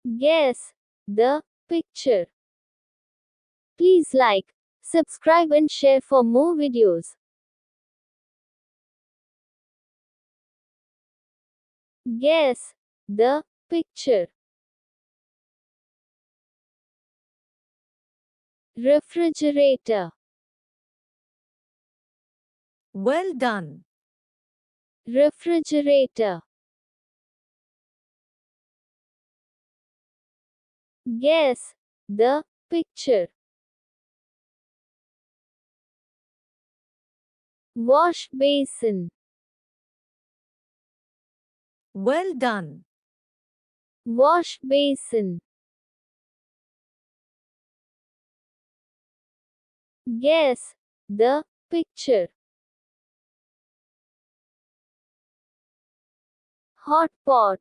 Guess the picture. Please like, subscribe and share for more videos. Guess the picture. Refrigerator. Well done. Refrigerator. Guess the picture. Wash basin. Well done. Wash basin. Guess the picture. Hot pot.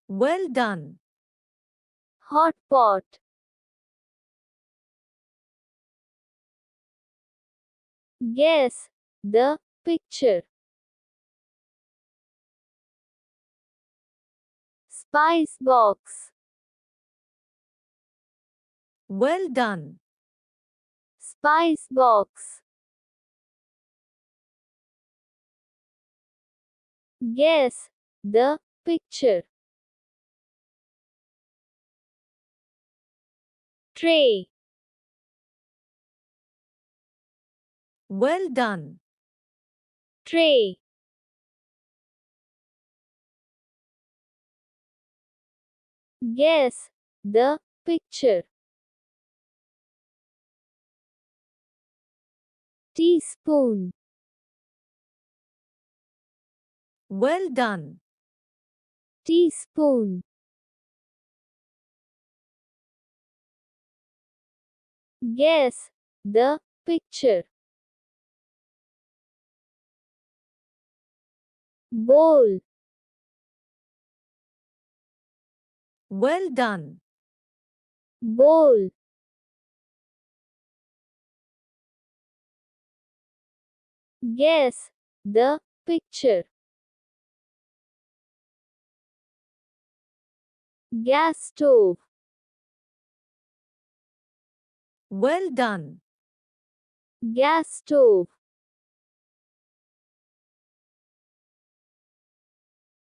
Well done. Hot pot. Guess the picture. Spice box. Well done. Spice box. Guess the picture. Tray. Well done. Tray. Guess the picture. Teaspoon. Well done. Teaspoon. Guess the picture. Bowl. Well done. Bowl. Guess the picture. Gas stove. Well done. Gas stove.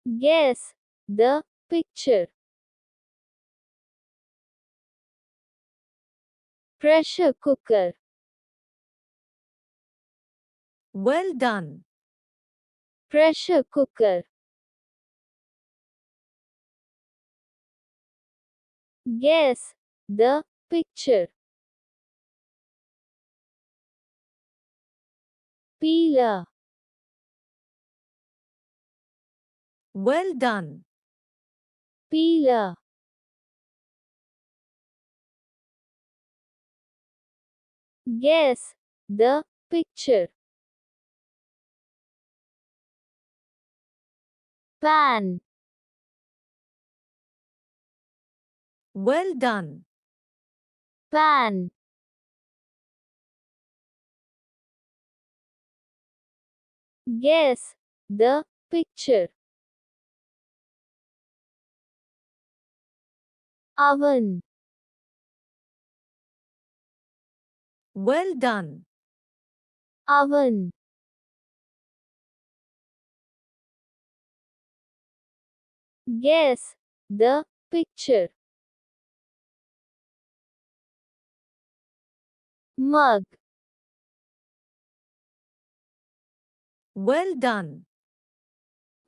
Guess the picture. Pressure cooker. Well done. Pressure cooker. Guess the picture. Peeler. Well done. Peeler. Guess the picture. Pan. Well done. Pan. Guess the picture. Oven. Well done. Oven. Guess the picture. Mug. Well done.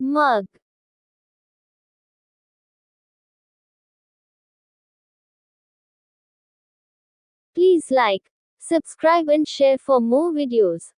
Mug. Please like, subscribe and share for more videos.